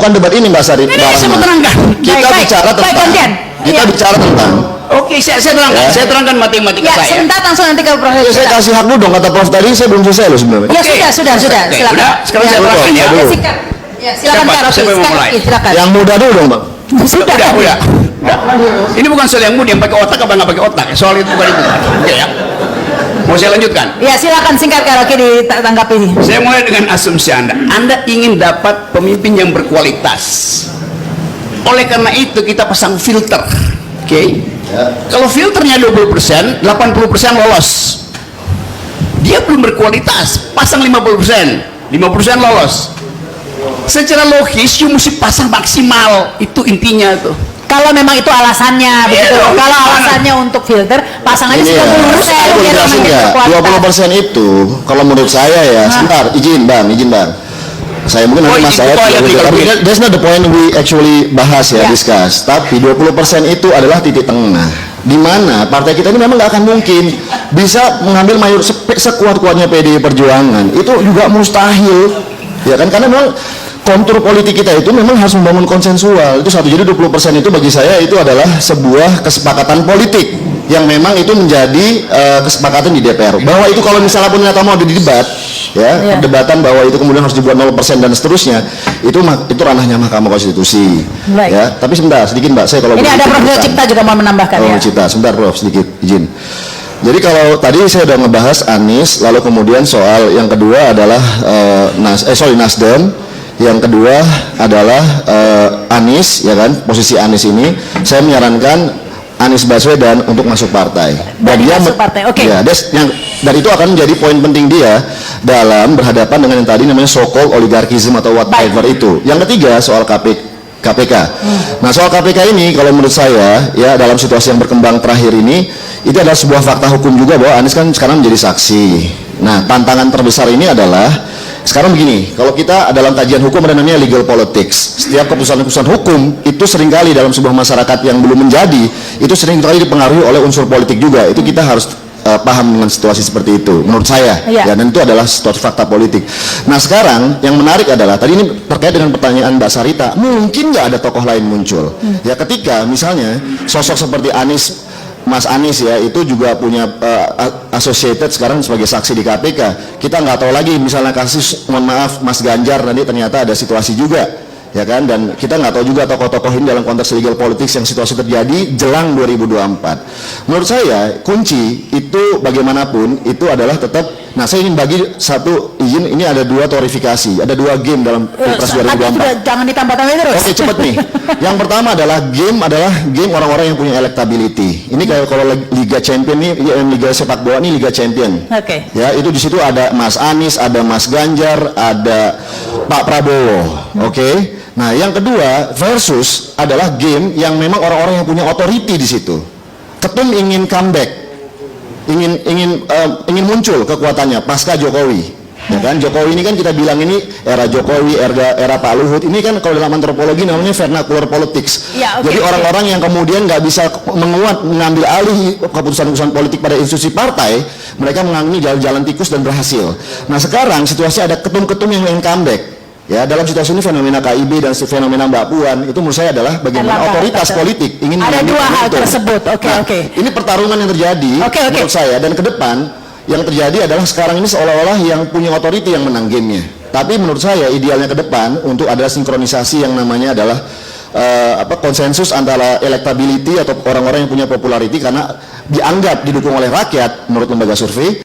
bukan debat ini Mbak Sari. Ini saya mau terangkan. Kita bicara tentang bicara tentang. Oke, saya terangkan. Ya. Saya terangkan matematika ya, saya. Sebentar langsung nanti ke Prof. Saya kasih hak dulu dong, kata Prof tadi saya belum selesai loh sebenarnya. Ya sudah. Silakan. Udah, sekarang saya terangkan ya. Ya, silakan Kak Rocky. Siapa yang mau mulai? Silakan. Yang muda dulu dong, Bang. Udah. Ini bukan soal yang muda yang pakai otak apa nggak pakai otak. Soal itu bukan itu. Oke ya. Mau saya lanjutkan? Ya, silakan singkat Kak Rocky ditanggapi. Saya mulai dengan asumsi Anda. Anda ingin dapat pemimpin yang berkualitas. Oleh karena itu kita pasang filter. Oke. Ya. Kalau filternya 20%, 80% lolos. Dia belum berkualitas. Pasang 50%, 50% lolos. Secara logis, you mesti pasang maksimal. Itu intinya tuh. Kalau memang itu alasannya, begitu. Kalau alasannya untuk filter, pasang aja 90%. Biar memang berkualitas. 20% itu, kalau menurut saya ya, sebentar, izin bang. Saya mungkin nanti mas saya tapi that's not the point we actually bahas ya, discuss. Tapi 20% itu adalah titik tengah, di mana partai kita ini memang nggak akan mungkin bisa mengambil sekuat-kuatnya PDI Perjuangan. Itu juga mustahil, ya kan? Karena memang kontur politik kita itu memang harus membangun konsensual. Itu satu. Jadi 20% itu bagi saya itu adalah sebuah kesepakatan politik yang memang itu menjadi kesepakatan di DPR. Bahwa itu kalau misalnya pun ternyata mau didebat, ya, perdebatan bahwa itu kemudian harus dibuat 0% dan seterusnya, itu ranahnya Mahkamah Konstitusi. Baik. Ya, tapi sebentar sedikit Mbak, saya kalau ini ada Prof. Cipta juga mau menambahkan ya. Cipta, sebentar Prof, sedikit izin. Jadi kalau tadi saya sudah ngebahas Anies, lalu kemudian soal yang kedua adalah Nasdem. Yang kedua adalah Anies, ya kan, posisi Anies ini saya menyarankan Anies Baswedan untuk masuk partai. Dan dia masuk partai, oke. Ya, dan itu akan menjadi poin penting dia dalam berhadapan dengan yang tadi namanya so-called oligarkism atau whatever itu. Yang ketiga soal KPK. Nah soal KPK ini kalau menurut saya ya dalam situasi yang berkembang terakhir ini itu adalah sebuah fakta hukum juga bahwa Anies kan sekarang menjadi saksi. Nah tantangan terbesar ini adalah sekarang begini, kalau kita dalam kajian hukum ada namanya legal politics. Setiap keputusan-keputusan hukum itu seringkali dalam sebuah masyarakat yang belum menjadi, itu seringkali dipengaruhi oleh unsur politik juga. Itu kita harus paham dengan situasi seperti itu, menurut saya. Ya, dan itu adalah suatu fakta politik. Nah sekarang yang menarik adalah, tadi ini terkait dengan pertanyaan Mbak Sarita, mungkin nggak ada tokoh lain muncul. Ya ketika misalnya sosok seperti Mas Anies ya itu juga punya associated sekarang sebagai saksi di KPK. Kita nggak tahu lagi misalnya kasus mohon maaf Mas Ganjar nanti ternyata ada situasi juga, ya kan, dan kita nggak tahu juga tokoh-tokoh ini dalam konteks legal politics yang situasi terjadi jelang 2024. Menurut saya kunci itu bagaimanapun itu adalah tetap. Nah saya ingin bagi satu izin, ini ada dua torifikasi, ada dua game dalam Pilpres 2024. Jangan ditambah-tambah terus. Oke cepet nih. Yang pertama adalah game orang-orang yang punya electability. Ini kayak kalau Liga Champion nih, Liga sepak bola nih Liga Champion. Oke. Ya itu di situ ada Mas Anies, ada Mas Ganjar, ada Pak Prabowo. Oke. Nah yang kedua versus adalah game yang memang orang-orang yang punya authority di situ. Ketum ingin comeback. Ingin muncul kekuatannya pasca Jokowi, ya kan? Jokowi ini kan kita bilang ini era Jokowi, era Pak Luhut. Ini kan kalau dalam antropologi namanya vernacular politics. Ya, jadi orang-orang yang kemudian nggak bisa mengambil alih keputusan-keputusan politik pada institusi partai, mereka menganggap ini jalan-jalan tikus dan berhasil. Nah sekarang situasi ada ketum-ketum yang ingin comeback. Ya dalam situasi ini fenomena KIB dan fenomena Mbak Puan itu menurut saya adalah bagaimana otoritas politik ingin ada dua hal tersebut. Oke. Ini pertarungan yang terjadi menurut saya, dan ke depan yang terjadi adalah sekarang ini seolah-olah yang punya otoriti yang menang gamenya. Tapi menurut saya idealnya ke depan untuk ada sinkronisasi yang namanya adalah konsensus antara electability atau orang-orang yang punya popularity karena dianggap didukung oleh rakyat menurut lembaga survei